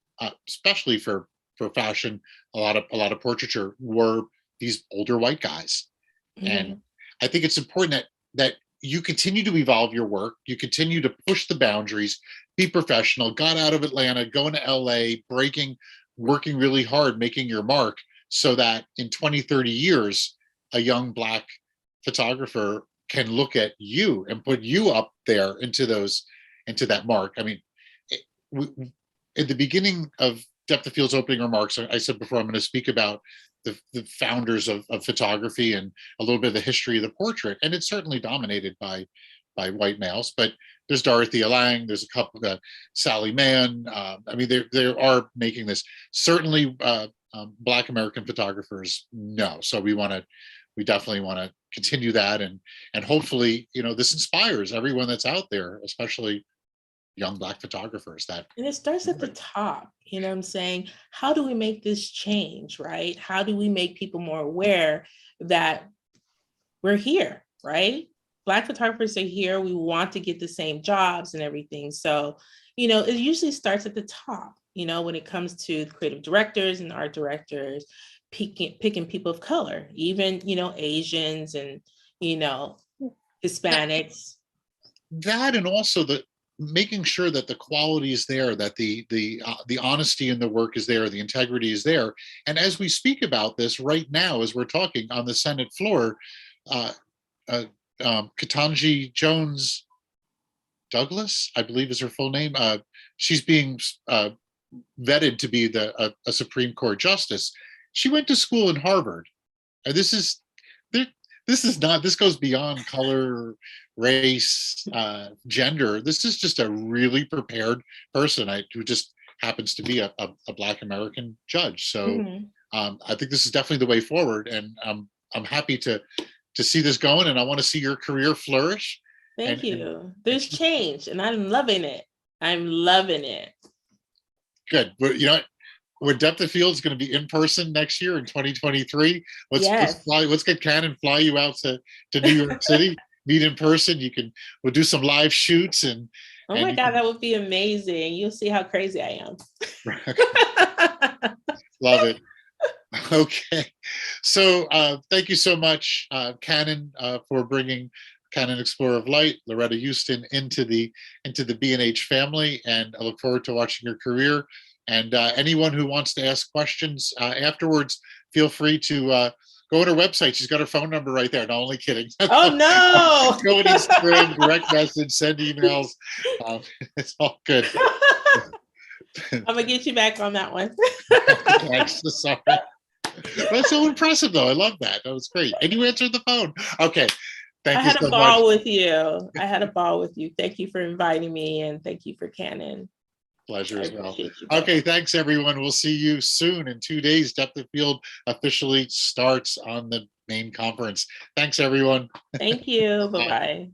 especially for fashion, a lot of portraiture were these older white guys. And Mm-hmm. I think it's important that you continue to evolve your work, you continue to push the boundaries, be professional, got out of Atlanta, going to LA, breaking, working really hard, making your mark, so that in 20, 30 years, a young Black photographer can look at you and put you up there into that mark. I mean, we, at the beginning of Depth of Field's opening remarks, I said before I'm going to speak about the founders of photography and a little bit of the history of the portrait, and it's certainly dominated by white males. But there's Dorothea Lange, there's a couple of Sally Mann. I mean, they are making this. Certainly, Black American photographers, no. So we definitely want to continue that, and hopefully, this inspires everyone that's out there, especially young Black photographers. That And it starts at the top, you know what I'm saying? How do we make this change, right? How do we make people more aware that we're here, right? Black photographers are here. We want to get the same jobs and everything. So, you know, it usually starts at the top, you know, when it comes to creative directors and art directors, picking people of color, even, you know, Asians and, you know, Hispanics. that and also the making sure that the quality is there, that the honesty in the work is there, the integrity is there. And as we speak about this right now, as we're talking on the Senate floor, uh, Ketanji Jones Douglas, I believe is her full name. She's being vetted to be a Supreme Court justice. She went to school in Harvard, and this is not, this goes beyond color, race, gender. This is just a really prepared person who just happens to be a Black American judge. So I think this is definitely the way forward, and I'm happy to see this going, and I want to see your career flourish. Thank you. There's change, and I'm loving it. I'm loving it. Good. But you know, when Depth of Field is going to be in person next year in 2023, let's get Canon, fly you out to New York City, meet in person. We'll do some live shoots and. Oh my God, that would be amazing. You'll see how crazy I am. Love it. Okay. So thank you so much, Canon, for bringing Canon Explorer of Light, Laretta Houston, into the B&H family. And I look forward to watching your career. And anyone who wants to ask questions afterwards, feel free to go on her website. She's got her phone number right there. No, only kidding. Oh, no. Go on Instagram, direct message, send emails. It's all good. I'm going to get you back on that one. Thanks. Sorry. That's so impressive, though. I love that. That was great. And you answered the phone. Okay. Thank you so much. I had a ball with you. I had a ball with you. Thank you for inviting me, and thank you for Canon. Pleasure as well. Okay, thanks everyone. We'll see you soon in 2 days. Depth of Field officially starts on the main conference. Thanks everyone. Thank you. Bye-bye.